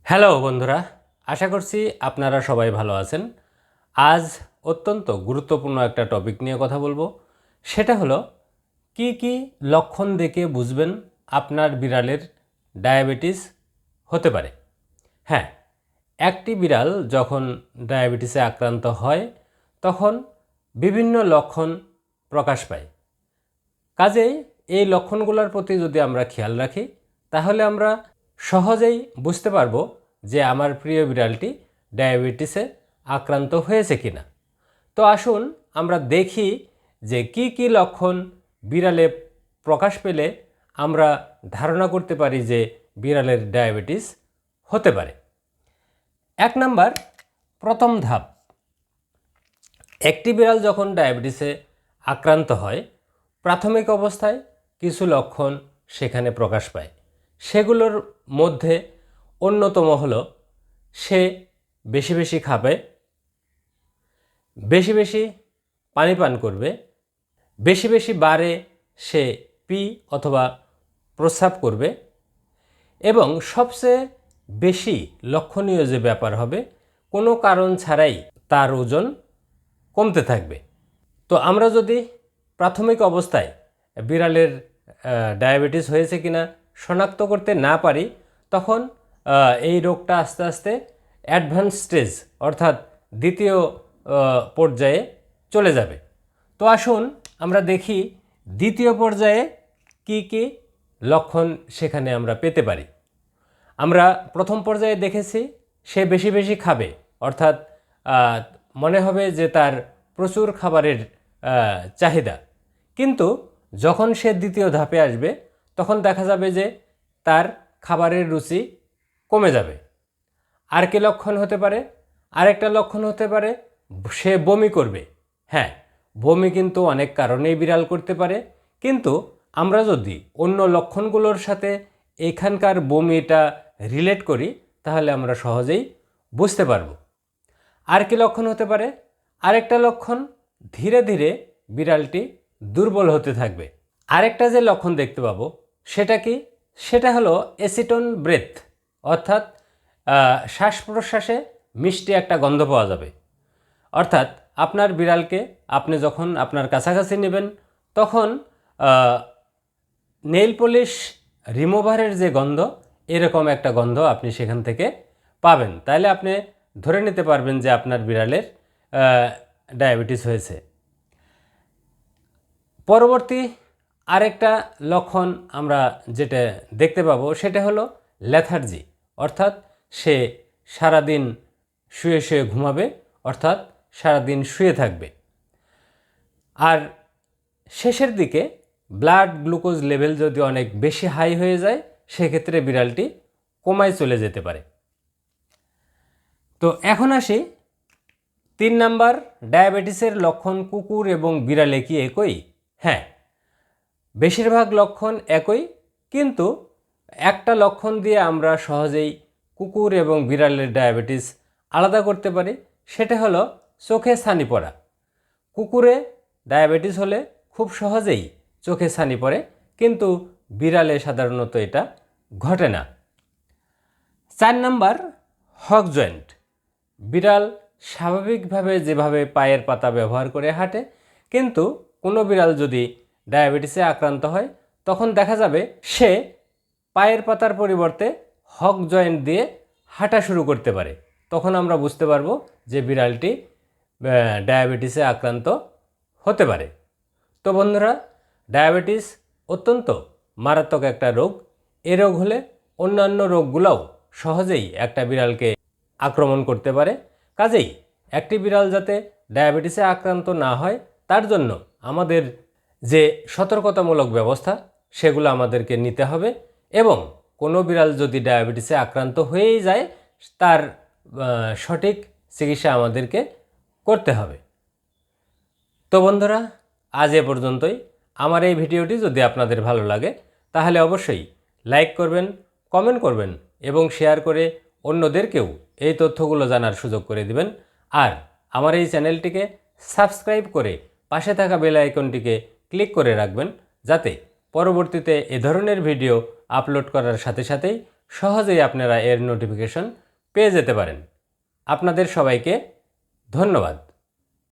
Hello বন্ধুরা, আশা করছি আপনারা সবাই ভালো আছেন। আজ অত্যন্ত গুরুত্বপূর্ণ একটা টপিক নিয়ে কথা বলবো। সেটা হলো কি কি লক্ষণ দেখে বুঝবেন আপনার বিড়ালের ডায়াবেটিস হতে পারে। হ্যাঁ, একটি বিড়াল যখন ডায়াবেটিসে আক্রান্ত হয় তখন বিভিন্ন লক্ষণ প্রকাশ পায়। কাজেই এই লক্ষণগুলোর প্রতি যদি আমরা খেয়াল রাখি তাহলে আমরা সহজেই বুঝতে পারবো যে আমার প্রিয় বিড়ালটি ডায়াবেটিসে আক্রান্ত হয়েছে কিনা। তো আসুন আমরা দেখি যে কি কি লক্ষণ বিড়ালে প্রকাশ পেলে আমরা ধারণা করতে পারি যে বিড়ালের ডায়াবেটিস হতে পারে। 1 নাম্বার, প্রথম ধাপ। একটি বিড়াল যখন ডায়াবেটিসে আক্রান্ত হয় প্রাথমিক অবস্থায় কিছু লক্ষণ সেখানে প্রকাশ পায়। সেগুলোর মধ্যে অন্যতম হলো সে বেশি বেশি খাবে, বেশি বেশি পানি পান করবে, বেশি বেশি বারে সে পি অথবা প্রস্রাব করবে এবং সবচেয়ে বেশি লক্ষণীয় যে ব্যাপার হবে কোনো কারণ ছাড়াই তার ওজন কমতে থাকবে। তো আমরা যদি প্রাথমিক অবস্থায় বিড়ালের ডায়াবেটিস হয়েছে কিনা শনাক্ত করতে না পারি তখন এই রোগটা আস্তে আস্তে অ্যাডভান্স স্টেজ অর্থাৎ দ্বিতীয় পর্যায়ে চলে যাবে। তো আসুন আমরা দেখি দ্বিতীয় পর্যায়ে কি কি লক্ষণ সেখানে আমরা পেতে পারি। আমরা প্রথম পর্যায়ে দেখেছি সে বেশি বেশি খাবে, অর্থাৎ মনে হবে যে তার প্রচুর খাবারের চাহিদা। কিন্তু যখন সে দ্বিতীয় ধাপে আসবে তখন দেখা যাবে যে তার খাবারের রুচি কমে যাবে। আর কি লক্ষণ হতে পারে? আরেকটা লক্ষণ হতে পারে সে বমি করবে। হ্যাঁ, বমি কিন্তু অনেক কারণেই বিড়াল করতে পারে, কিন্তু আমরা যদি অন্য লক্ষণগুলোর সাথে এখানকার বমিটা রিলেট করি তাহলে আমরা সহজেই বুঝতে পারব। আর কি লক্ষণ হতে পারে? আরেকটা লক্ষণ, ধীরে ধীরে বিড়ালটি দুর্বল হতে থাকবে। আরেকটা যে লক্ষণ দেখতে পাবো সেটা কি? সেটা হলো অ্যাসিটন ব্রেথ, অর্থাৎ শ্বাস প্রশ্বাসে মিষ্টি একটা গন্ধ পাওয়া যাবে। অর্থাৎ আপনার বিড়ালকে আপনি যখন আপনার কাছাকাছি নেবেন তখন নেইল পলিশ রিমুভারের যে গন্ধ, এরকম একটা গন্ধ আপনি সেখান থেকে পাবেন। তাহলে আপনি ধরে নিতে পারবেন যে আপনার বিড়ালের ডায়াবেটিস হয়েছে। পরবর্তী আরেকটা লক্ষণ আমরা যেটা দেখতে পাবো সেটা হলো লেথার্জি, অর্থাৎ সে সারাদিন শুয়ে শুয়ে ঘুমাবে, অর্থাৎ সারাদিন শুয়ে থাকবে। আর শেষের দিকে ব্লাড গ্লুকোজ লেভেল যদি অনেক বেশি হাই হয়ে যায় সেক্ষেত্রে বিড়ালটি কোমায় চলে যেতে পারে। তো এখন আসি 3 নাম্বার, ডায়াবেটিসের লক্ষণ কুকুর এবং বিড়ালে কি একই? হ্যাঁ, বেশিরভাগ লক্ষণ একই, কিন্তু একটা লক্ষণ দিয়ে আমরা সহজেই কুকুর এবং বিড়ালের ডায়াবেটিস আলাদা করতে পারি। সেটা হলো চোখে ছানি পড়া। কুকুরে ডায়াবেটিস হলে খুব সহজেই চোখে ছানি পড়ে, কিন্তু বিড়ালে সাধারণত এটা ঘটে না। 4 নাম্বার, হক জয়েন্ট। বিড়াল স্বাভাবিকভাবে যেভাবে পায়ের পাতা ব্যবহার করে হাঁটে, কিন্তু কোনো বিড়াল যদি ডায়াবেটিসে আক্রান্ত হয় তখন দেখা যাবে সে পায়ের পাতার পরিবর্তে হক জয়েন্ট দিয়ে হাঁটা শুরু করতে পারে। তখন আমরা বুঝতে পারবো যে বিড়ালটি ডায়াবেটিসে আক্রান্ত হতে পারে। তো বন্ধুরা, ডায়াবেটিস অত্যন্ত মারাত্মক একটা রোগ। এ রোগ হলে অন্যান্য রোগগুলোও সহজেই একটা বিড়ালকে আক্রমণ করতে পারে। কাজেই একটি বিড়াল যাতে ডায়াবেটিসে আক্রান্ত না হয় তার জন্য আমাদের যে সতর্কতামূলক ব্যবস্থা সেগুলো আমাদেরকে নিতে হবে, এবং কোনো বিড়াল যদি ডায়াবেটিসে আক্রান্ত হয়েই যায় তার সঠিক চিকিৎসা আমাদেরকে করতে হবে। তো বন্ধুরা, আজ এ পর্যন্তই। আমার এই ভিডিওটি যদি আপনাদের ভালো লাগে তাহলে অবশ্যই লাইক করবেন, কমেন্ট করবেন এবং শেয়ার করে অন্যদেরকেও এই তথ্যগুলো জানার সুযোগ করে দিবেন। আর আমার এই চ্যানেলটিকে সাবস্ক্রাইব করে পাশে থাকা বেল আইকনটিকে ক্লিক করে রাখবেন, যাতে পরবর্তীতে এ ধরনের ভিডিও আপলোড করার সাথে সাথেই সহজেই আপনারা এর নোটিফিকেশন পেয়ে যেতে পারেন। আপনাদের সবাইকে ধন্যবাদ।